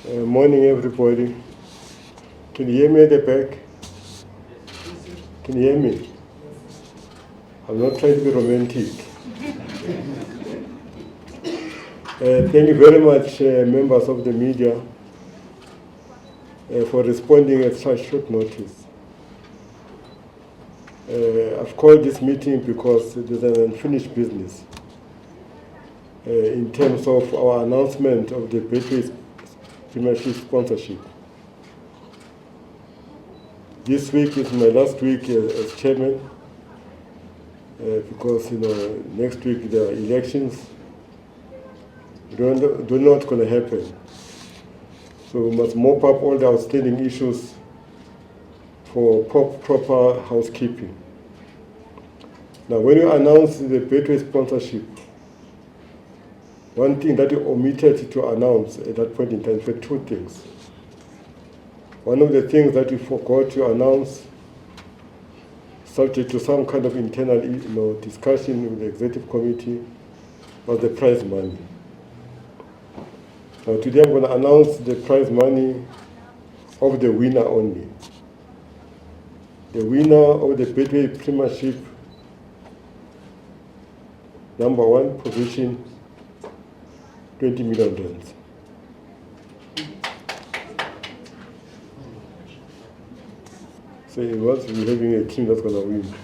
Morning, everybody. Can you hear me at the back? Can you hear me? I'm not trying to be romantic. Thank you very much, members of the media, for responding at such short notice. I've called this meeting because there's an unfinished business in terms of our announcement of the Betway's Premiership sponsorship. This week is my last week as chairman, because next week there are elections. We don't know what's going to happen. So we must mop up all the outstanding issues for proper housekeeping. Now, when you announce the Betway sponsorship, one thing that you omitted to announce at that point in time were two things. One of the things that you forgot to announce, subject to some kind of internal discussion with the executive committee, was the prize money. Now today I'm going to announce the prize money of the winner only. The winner of the Betway Premiership, number 1 position, 20 million rands. So it was we're having a team that's going to win.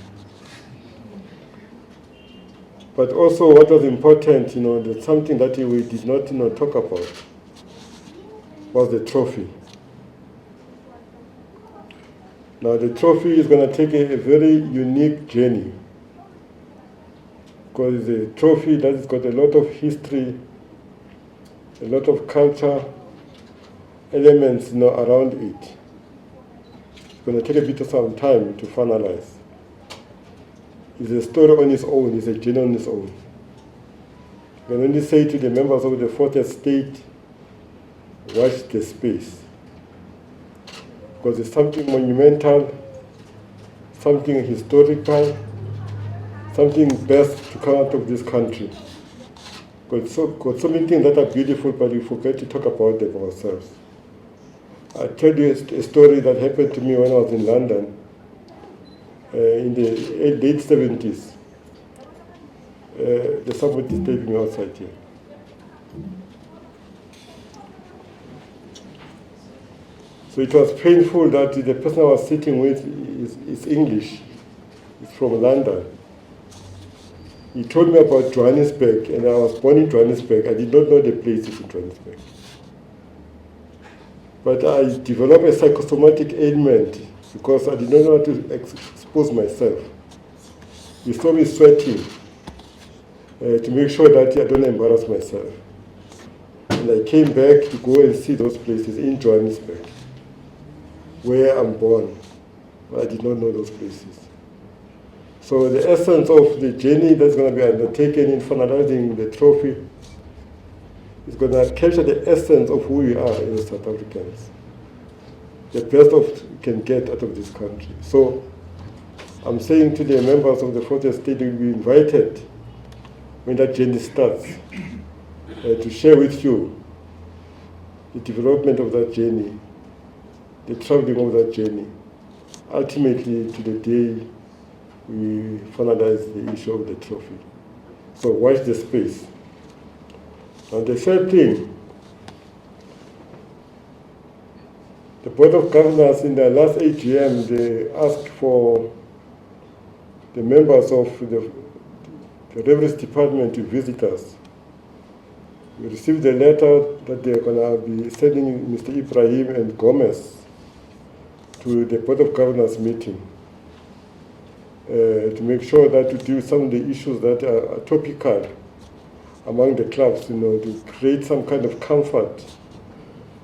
But also what was important, that something that we did not talk about was the trophy. Now the trophy is going to take a very unique journey, because it's a trophy that has got a lot of history, a lot of culture elements around it. It's going to take a bit of some time to finalize. It's a story on its own, it's a journey on its own. I can only say to the members of the Fourth Estate, watch the space. Because it's something monumental, something historical, something best to come out of this country. Because so many things that are beautiful, but we forget to talk about them ourselves. I'll tell you a story that happened to me when I was in London in the late 70s. There's somebody disturbing me outside here. So it was painful that the person I was sitting with is English. He's from London. He told me about Johannesburg, and I was born in Johannesburg. I did not know the places in Johannesburg. But I developed a psychosomatic ailment because I did not know how to expose myself. He saw me sweating to make sure that I don't embarrass myself. And I came back to go and see those places in Johannesburg, where I'm born. But I did not know those places. So the essence of the journey that's going to be undertaken in finalizing the trophy is going to capture the essence of who we are as South Africans. The best of we can get out of this country. So I'm saying to the members of the Fourth Estate, will be invited when that journey starts to share with you the development of that journey, the traveling of that journey, ultimately to the day we finalize the issue of the trophy. So watch the space. And the third thing, the Board of Governors in their last AGM, they asked for the members of the Revenue Department to visit us. We received a letter that they're going to be sending Mr. Ibrahim and Gomez to the Board of Governors meeting to make sure that to deal with some of the issues that are topical among the clubs, to create some kind of comfort,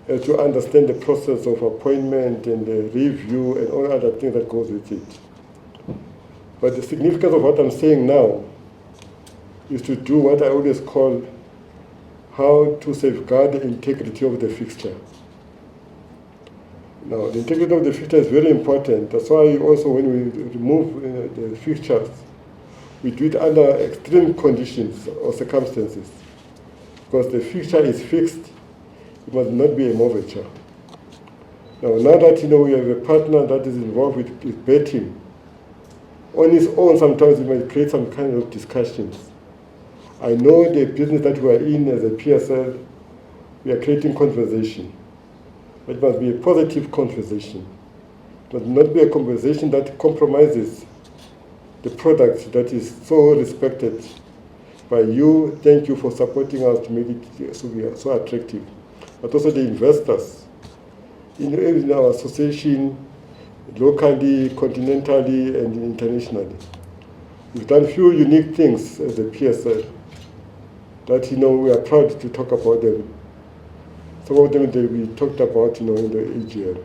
to understand the process of appointment and the review and all other things that goes with it. But the significance of what I'm saying now is to do what I always call how to safeguard the integrity of the fixture. Now, the integrity of the fixture is very important. That's why also when we remove the fixtures, we do it under extreme conditions or circumstances. Because the fixture is fixed, It must not be a mortgage. Now that we have a partner that is involved with betting, on his own sometimes it might create some kind of discussions. I know the business that we are in as a PSL, we are creating conversation. But it must be a positive conversation. It must not be a conversation that compromises the product that is so respected by you. Thank you for supporting us to make it so attractive. But also the investors. In our association, locally, continentally, and internationally. We've done few unique things as a PSL that we are proud to talk about them. Some of them that we talked about in the AGM.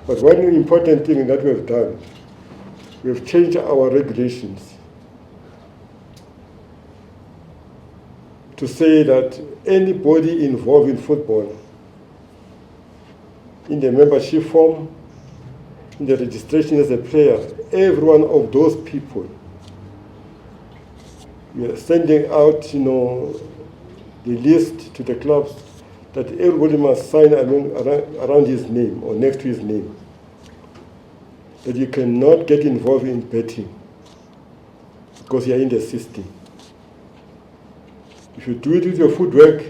But one important thing that we've done, we've changed our regulations to say that anybody involved in football, in the membership form, in the registration as a player, every one of those people, we are sending out the list to the clubs that everybody must sign around his name or next to his name, that you cannot get involved in betting because you are in the system. If you do it with your footwork,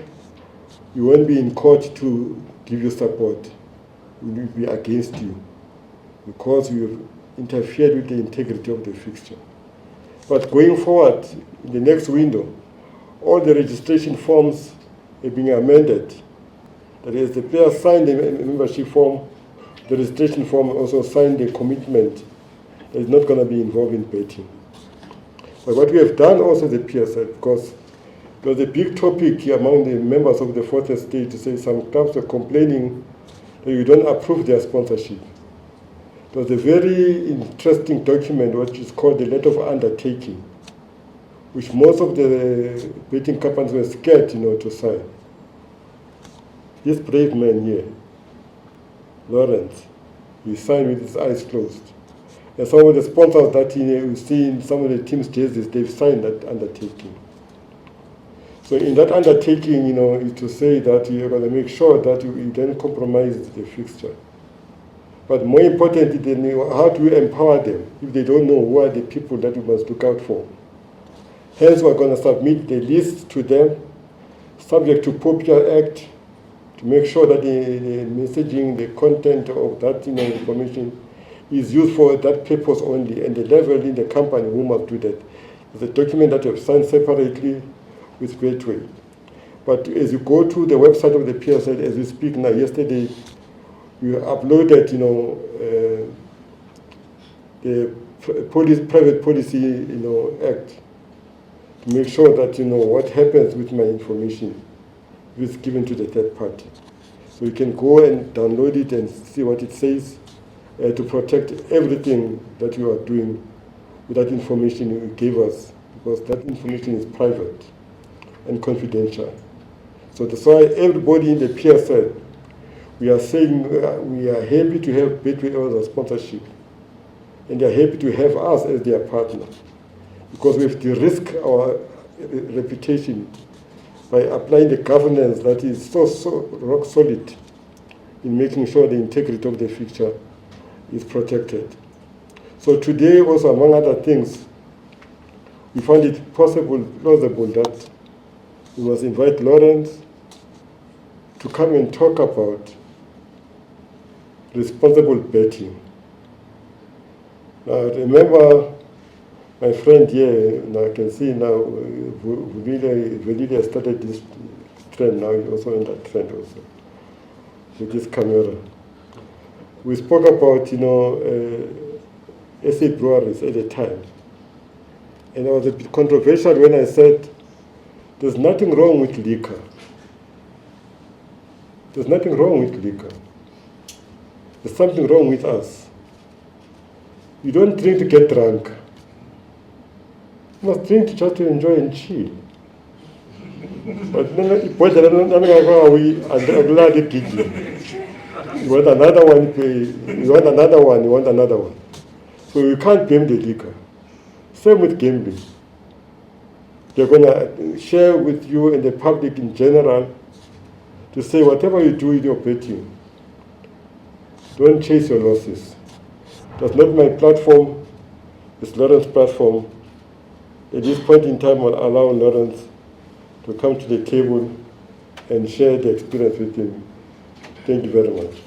you won't be in court to give you support. We will be against you because you have interfered with the integrity of the fixture. But going forward, in the next window, all the registration forms are being amended. That is, the player signed the membership form, the registration form also signed the commitment that is not going to be involved in betting. But what we have done also the PSL, because there was a big topic among the members of the fourth estate to say some clubs are complaining that you don't approve their sponsorship. It was a very interesting document which is called the letter of undertaking, which most of the betting companies were scared to sign. This brave man here, Lawrence, he signed with his eyes closed. And some of the sponsors that you see in some of the team's jerseys, they've signed that undertaking. So in that undertaking, is to say that you're going to make sure that you don't compromise the fixture. But more importantly, then how do you empower them if they don't know who are the people that you must look out for? Hence, we're going to submit the list to them, subject to Popular Act, to make sure that the messaging, the content of that information is used for that purpose only, and the level in the company who must do that. It's a document that you have signed separately with Gateway. But as you go to the website of the PSL, as we speak now, yesterday, we uploaded, the Private Policy, Act to make sure that, what happens with my information is given to the third party. So you can go and download it and see what it says to protect everything that you are doing with that information you gave us, because that information is private and confidential. So that's why everybody in the PSL, we are saying we are happy to have Betway as a sponsorship, and they are happy to have us as their partner, because we have to risk our reputation by applying the governance that is so rock solid in making sure the integrity of the fixture is protected. So today also, among other things, we found it plausible that we must invite Lawrence to come and talk about responsible betting. Now remember, my friend here, now I can see now, Velile started this trend now, he's also in that trend also, with this camera. We spoke about, SA breweries at the time. And I was a bit controversial when I said, there's nothing wrong with liquor. There's nothing wrong with liquor. There's something wrong with us. You don't drink to get drunk. You must drink just to enjoy and chill. But you want another one, you want another one. So you can't blame the liquor. Same with gambling. They're going to share with you and the public in general to say whatever you do in your betting, don't chase your losses. That's not my platform, it's Lawrence's platform. At this point in time, I'll allow Lawrence to come to the table and share the experience with him. Thank you very much.